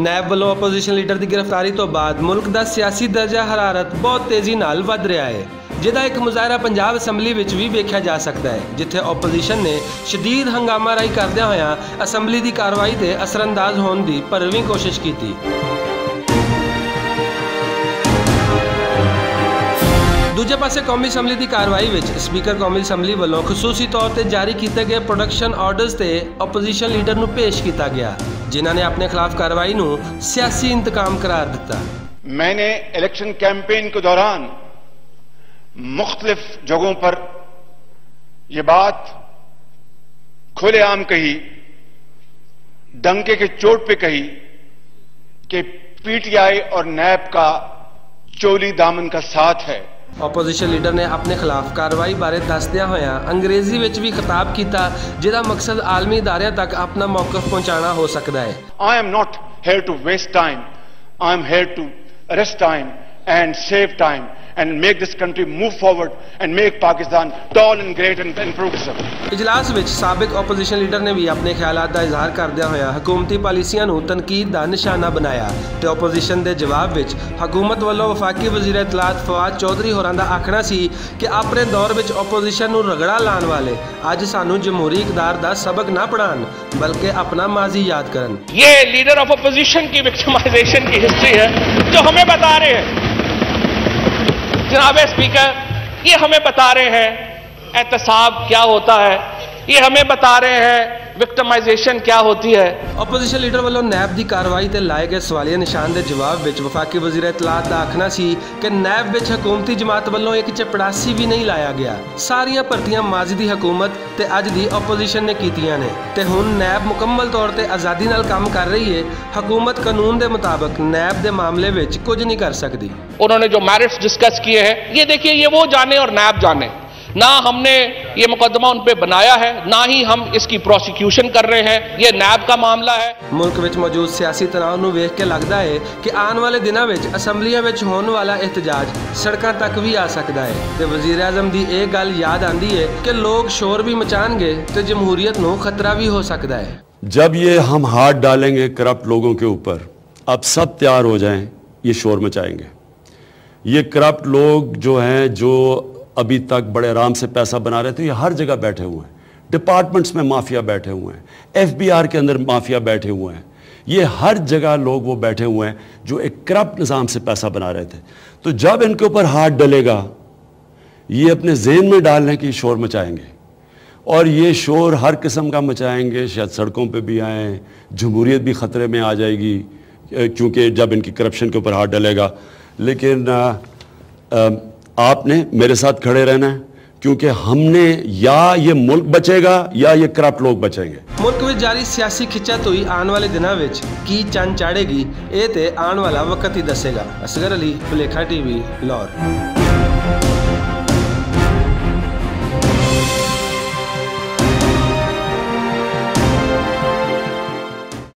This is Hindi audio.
नैब वालों ओपोजिशन लीडर की गिरफ्तारी तो बाद मुल्क का सियासी दर्जा हरारत बहुत तेजी नाल वध रहा है, जिहदा एक मुजाहरा पंजाब असैम्बली विच भी वेख्या जा सकता है, जिथे ओपोजिशन ने शदीद हंगामा राही करदे होया असैम्बली की कार्रवाई ते असरअंदाज होने की भरवीं कोशिश की। दूजे पासे कौमी असैम्बली की कार्रवाई विच स्पीकर कौमी असैम्बली वालों खसूसी तौर पर जारी किए गए प्रोडक्शन ऑर्डर्स से ओपोजिशन लीडर को पेश किया गया, जिन्होंने ने अपने खिलाफ कार्रवाई को सियासी इंतकाम करार दिता। मैंने इलेक्शन कैंपेन के दौरान मुख्तलिफ जगहों पर यह बात खुलेआम कही, डंके के चोट पे कही कि पीटीआई और नैब का चोली दामन का साथ है। ओपोजिशन लीडर ने अपने खिलाफ कार्रवाई बारे दसदिया होया अंग्रेजी विच भी खिताब किया, जिहदा मकसद आलमी इदारियां तक अपना मौकफ पहुंचाना हो सकता है। I am not here to waste time, I am here to arrest time and save time and make this country move forward and make Pakistan tall and great and progressive। इजलास विच साबिक ओपोजिशन लीडर ने भी अपने ख्यालात का इजहार करदे होया हुकूमती पॉलिसियां नूं तनकीद का निशाना बनाया ते ओपोजिशन के जवाब विच हुकूमत वालों वफाकी वजीर इतलात फवाद चौधरी होरां दा आखना सी कि अपने दौर विच ओपोजिशन नूं रगड़ा लाने वाले अज सानूं जमहूरी इकदार दा सबक ना पढ़ान बल्कि अपना माजी याद करन। ये लीडर ऑफ ओपोजिशन की विक्टिमाइजेशन की हिस्ट्री है जो हमें बता रहे हैं। जनाब स्पीकर, ये हमें बता रहे हैं एहतसाब क्या होता है, ये हमें बता रहे हैं विक्टिमाइजेशन क्या होती है। ओपोजिशन लीडर वालों नैब की कार्रवाई ते लाए गए सवालिया निशान के जवाब विच वफाकी वजीर इतलात का आखना सी कि नैब विच हुकूमती जमात वालों एक चपड़ासी भी नहीं लाया गया। सारिया भर्तियां माजी दी हुकूमत ते अज दी ओपोजिशन ने कीतियां ने ते हुण नैब मुकम्मल तौर पर आज़ादी नाल काम कर रही है। हुकूमत कानून के मुताबिक नैब के मामले विच कुछ नहीं कर सकती। उन्होंने जो मैरिट्स डिस्कस किए हैं, ये देखिए, ये वो जाने और नैब जाने, ना हमने ये मुकदमा उन पे बनाया है, ना ही हम इसकी प्रोसिक्यूशन कर रहे हैं, ये नैब का मामला है। मुल्क विच मौजूद सियासी तनाव नूं वेख के लगता है कि आने वाले दिनों में असैम्बलियां विच होने वाला एहतजाज सड़कों तक भी आ सकता है ते वजीर आजम की एक गल याद आती है कि लोग शोर भी मचाएंगे तो जमहूरियत नूं खतरा भी हो सकता है। जब ये हम हाथ डालेंगे करप्ट लोगों के ऊपर, अब सब तैयार हो जाएं, ये शोर मचाएंगे। ये करप्ट लोग जो हैं, जो अभी तक बड़े आराम से पैसा बना रहे थे, ये हर जगह बैठे हुए हैं। डिपार्टमेंट्स में माफिया बैठे हुए हैं, एफबीआर के अंदर माफिया बैठे हुए हैं, ये हर जगह लोग वो बैठे हुए हैं जो एक करप्ट निज़ाम से पैसा बना रहे थे। तो जब इनके ऊपर हाथ डलेगा, ये अपने ज़हन में डाल लें कि शोर मचाएंगे, और ये शोर हर किस्म का मचाएंगे, शायद सड़कों पे भी आएँ, जमहूरियत भी ख़तरे में आ जाएगी क्योंकि जब इनकी करप्शन के ऊपर हाथ डलेगा। लेकिन आपने मेरे साथ खड़े रहना है, क्योंकि हमने या ये मुल्क बचेगा या ये करप्ट लोग बचेंगे। मुल्क में जारी सियासी खिंचातुई आने वाले दिनों में की चंद चाड़ेगी, ये ते आने वाला वक्त ही दसेगा। असगर अली, भुलेखा टीवी, लाहौर।